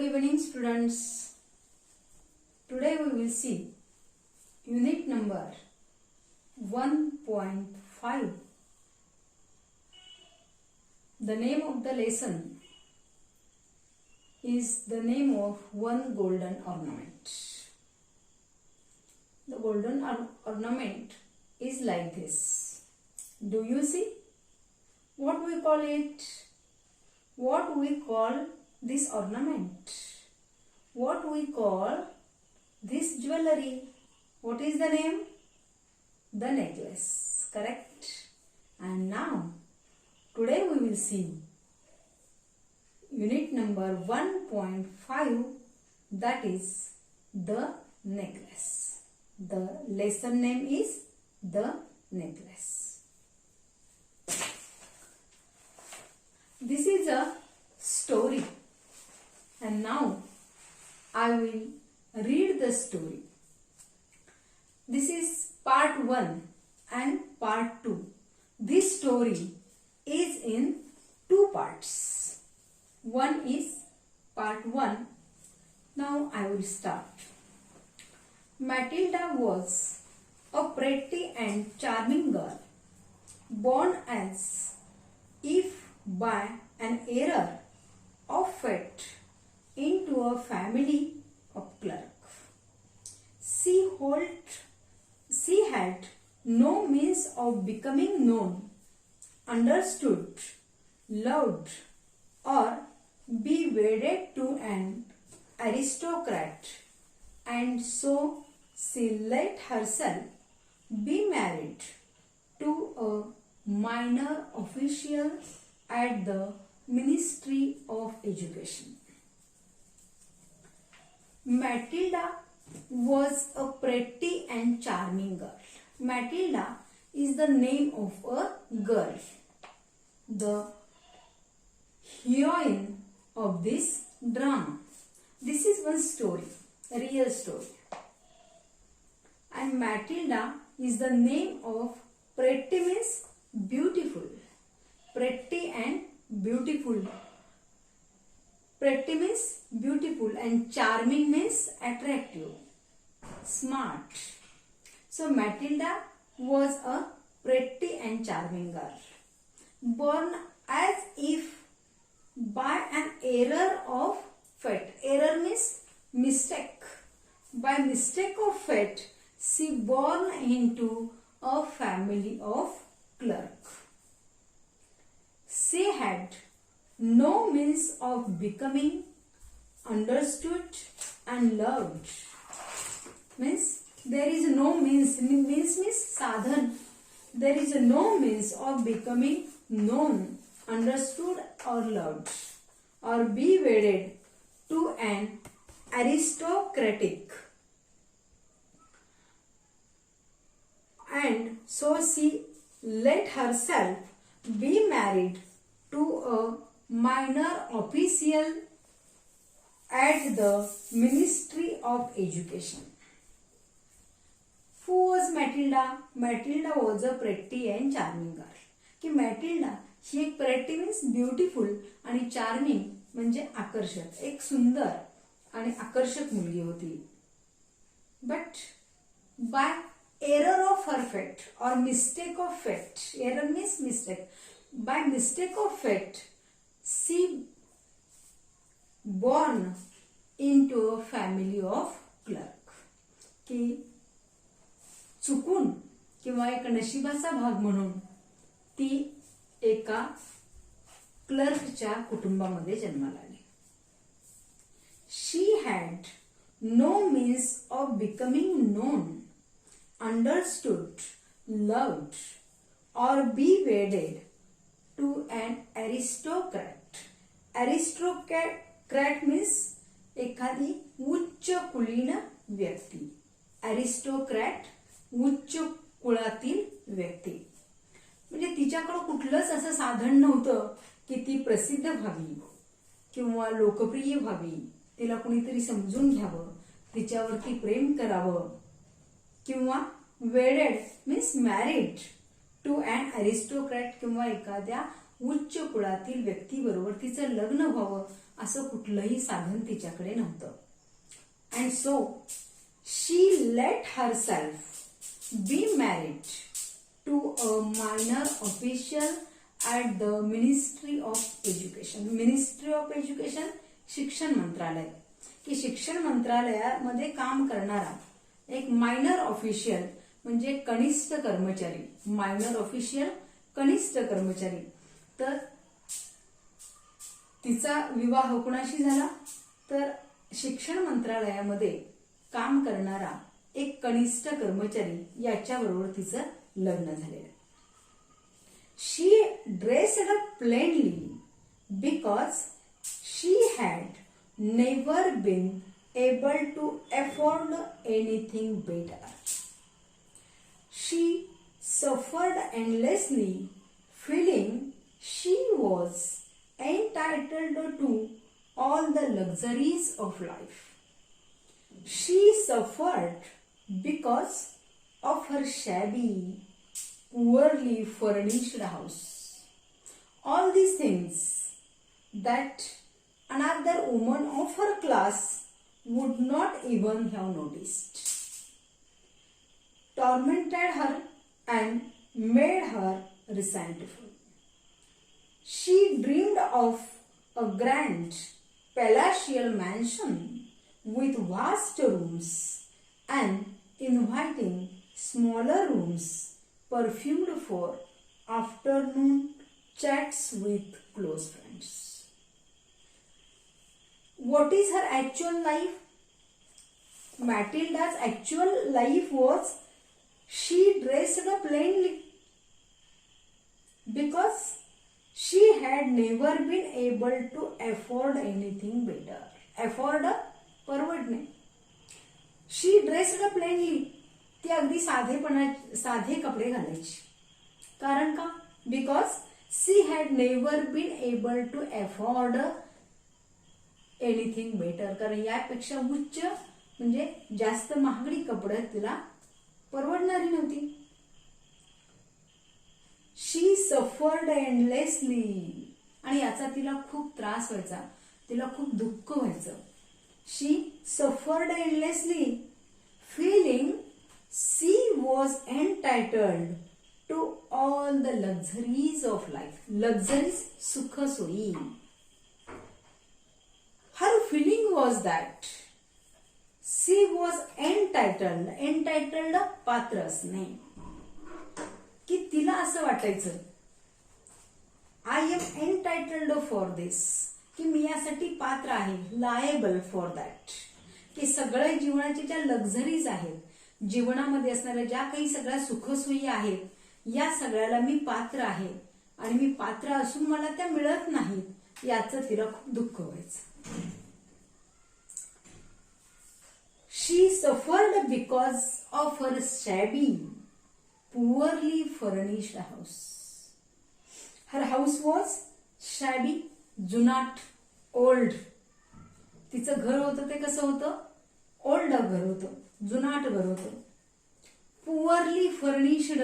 Good evening, students. Today we will see unit number 1.5. The name of the lesson is the name of one golden ornament. The golden ornament is like this. Do you see? What we call it? What we call this ornament? What we call this jewelry? What is the name? The necklace. Correct? And now, today we will see unit number 1.5, that is the necklace. The lesson name is the necklace. This is a story, and now I will read the story. This is part 1 and part 2. This story is in 2 parts. One is part 1. Now I will start. Matilda was a pretty and charming girl, born as if by an error of fate into a family of clerks. She had no means of becoming known, understood, loved, or be wedded to an aristocrat, and so she let herself be married to a minor official at the Ministry of Education. Matilda was a pretty and charming girl. Matilda is the name of a girl, the heroine of this drama. This is one story, a real story. And Matilda is the name of pretty means beautiful. Pretty and beautiful. Pretty means beautiful and charming means attractive, smart. So Matilda was a pretty and charming girl, born as if by an error of fate. Error means mistake. By mistake of fate, she born into a family of clerks. She had no means of becoming understood and loved. Means there is no means sadhan. There is no means of becoming known, understood or loved, or be wedded to an aristocratic. And so she let herself be married to a minor official at the Ministry of Education. Who was Matilda? Matilda was a pretty and charming girl. की Matilda ही एक pretty means beautiful आणि charming म्हणजे आकर्षक, एक सुंदर आणि आकर्षक मुलगी होती. But by error of her fate or mistake of fate, error means mistake. By mistake of fate, she born into a family of clerk. की चुकून किंवा एक नशिबाचा भाग म्हणून ती एका क्लर्कच्या कुटुंबामध्ये जन्माला आली. She had no means of becoming known, understood, loved, or be wedded to an aristocrat. Aristocrat means एखादी उच्च कुलीन व्यक्ती. Aristocrat उच्च कुळातील व्यक्ती. म्हणजे तिच्याकडे कुठलंच असं साधन नव्हतं की ती प्रसिद्ध व्हावी किंवा लोकप्रिय व्हावी, तिला कुणीतरी समजून घ्यावं, तिच्यावरती प्रेम करावं, किंवा वेडेड मीन्स मॅरिड टू अन अरिस्टोक्रॅट किंवा एखाद्या उच्च कुळातील व्यक्तीबरोबर तिचं लग्न व्हावं असं कुठलंही साधन तिच्याकडे नव्हतं. And so she let herself be married to a minor official at the ministry of education. Ministry of education शिक्षण मंत्रालय, की शिक्षण मंत्रालयामध्ये काम करणारा एक मायनर ऑफिशियल म्हणजे कनिष्ठ कर्मचारी. मायनर ऑफिशियल कनिष्ठ कर्मचारी. तर तिचा विवाह कुणाशी झाला तर शिक्षण मंत्रालयामध्ये काम करणारा एक कनिष्ठ कर्मचारी याच्याबरोबर तिचं लग्न झालेलं. She dressed up plainly because she had never been able to afford anything better. She suffered endlessly, feeling she was entitled to all the luxuries of life. She suffered because of her shabby, poorly furnished house. All these things that another woman of her class would not even have noticed tormented her and made her resentful. She dreamed of a grand palatial mansion with vast rooms and inviting smaller rooms perfumed for afternoon chats with close friends. What is her actual life? Matilda's actual life was she dressed up plainly because she had never been able to afford anything better. Afford परवडणे. She dressed up plainly. ती अगदी साधे कपडे घालायची. कारण का? Because she had never been able to afford anything better. कारण यापेक्षा उच्च म्हणजे जास्त महागडी कपडे तिला परवडणारी नव्हती. शी सफर्ड एंडलेसली. आणि याचा तिला खूप त्रास व्हायचा, तिला खूप दुःख व्हायचं. She suffered endlessly feeling she was entitled to all the luxuries of life. Luxuries सुखसोयी. Her feeling was that she was entitled. Entitled पात्र असणे. की तिला असं वाटायचं आय एम एंटायटल्ड फॉर दिस, की मी यासाठी पात्र आहे. लायबल फॉर दॅट, की सगळ्या जीवनाच्या ज्या लक्झरीज आहेत, जीवनामध्ये असणाऱ्या ज्या काही सगळ्या सुखसोयी आहेत, या सगळ्याला मी पात्र आहे आणि मी पात्र असून मला त्या मिळत नाहीत याचं तिला खूप दुःख व्हायचं. She suffered because of her shabby, poorly furnished house. Her house was shabby, जुनाट, old. तिचं घर होतं ते कसं होतं? ओल्ड घर होतं, जुनाट घर होतं. पुअरली फर्निश्ड,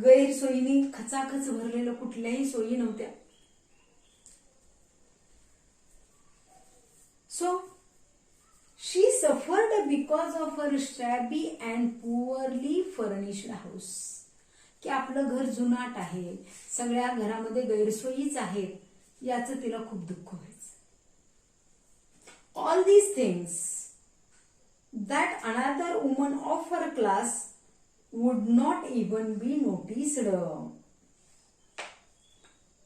गैरसोयीनी खचाखच भरलेलं, कुठल्याही सोयी नव्हत्या. So she suffered because of her shabby and poorly furnished house. की आपलं घर जुनाट आहे, सगळ्या घरामध्ये गैरसोयीच आहेत, याचं तिला खूप दुःख व्हायचं. All these things that another woman of her class would not even be noticed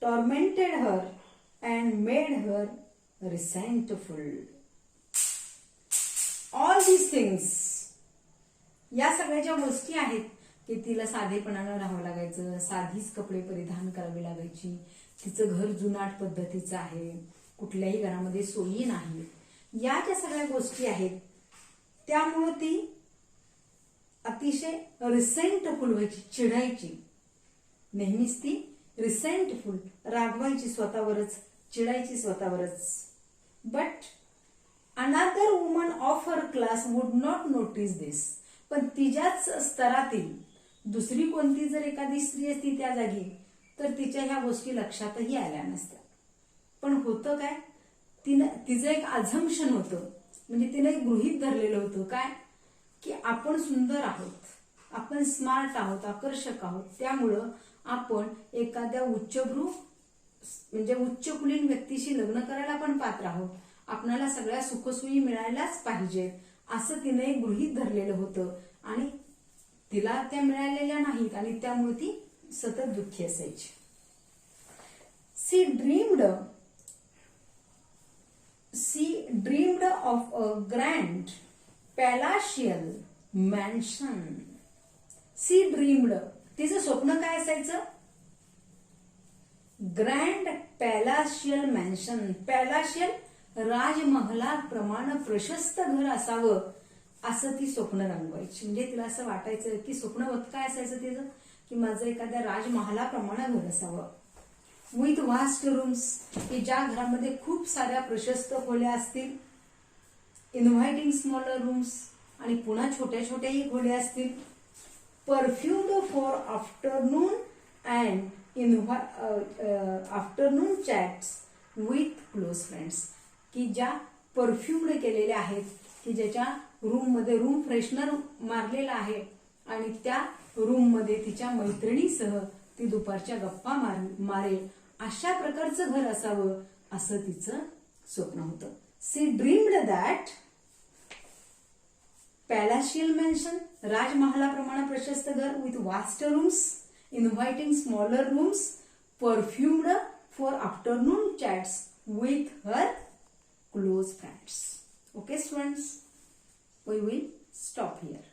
tormented her and made her resentful. All these things, या सगळ्या ज्या गोष्टी आहेत की तिला साधेपणानं राहावं लागायचं, साधीच कपडे परिधान करावी लागायची, तिचं घर जुनाट पद्धतीचं आहे, कुठल्याही घरामध्ये सोयी नाही, या ज्या सगळ्या गोष्टी आहेत त्यामुळे ती अतिशय रिसेंटफुल व्हायची, चिडायची. नेहमीच ती रिसेंटफुल, रागवायची स्वतःवरच, चिडायची स्वतःवरच. But another woman of her class would not notice this. पण तिच्याच स्तरातील दुसरी कोणती जर एखादी स्त्री असती त्या जागी तर तिच्या ह्या गोष्टी लक्षातही आल्या नसत्या. पण होतं काय, तिचं एक अझम्पशन होतं, म्हणजे तिने एक गृहीत धरलेलं होतं काय, की आपण सुंदर आहोत, आपण स्मार्ट आहोत, आकर्षक आहोत, त्यामुळं आपण एखाद्या उच्चभ्रू म्हणजे उच्च कुलीन व्यक्तीशी लग्न करायला पण पात्र आहोत, आपणाला सगळ्या सुखसोयी मिळायलाच पाहिजेत, असं तिने एक गृहीत धरलेलं होतं. आणि तिला त्या मिळालेल्या नाहीत आणि त्यामुळे ती सतत दुःखी असायची. She dreamed of a grand palatial mansion. She dreamed, तिचं स्वप्न काय असायचं, ग्रँड पॅलाशियल मॅन्शन. पॅलाशियल राजमहलाप्रमाणे प्रशस्त घर असावं असं ती स्वप्न रंगवायची. म्हणजे तिला असं वाटायचं की स्वप्न काय असायचं तिचं, की माझं एखाद्या राजमहालाप्रमाणे घर असावं. विथ वास्ट रूम्स, की ज्या घरामध्ये खूप साऱ्या प्रशस्त खोल्या असतील, इन्व्हायटिंग स्मॉलर रूम्स, आणि पुन्हा छोट्या छोट्याही खोल्या असतील. Perfumed for afternoon and afternoon chats with close friends, की ज्या परफ्युम्ड केलेल्या आहेत, की ज्याच्या रूम मध्ये रूम फ्रेशनर मारलेला आहे आणि त्या रूम मध्ये तिच्या मैत्रिणीसह ती दुपारच्या गप्पा मारेल, अशा प्रकारचं घर असावं असं तिचं स्वप्न होतं. She dreamed that palatial mansion, राजमहालाप्रमाणे प्रशस्त घर, with vast rooms, inviting smaller rooms, perfumed for afternoon chats with her close friends. Okay students, we will stop here.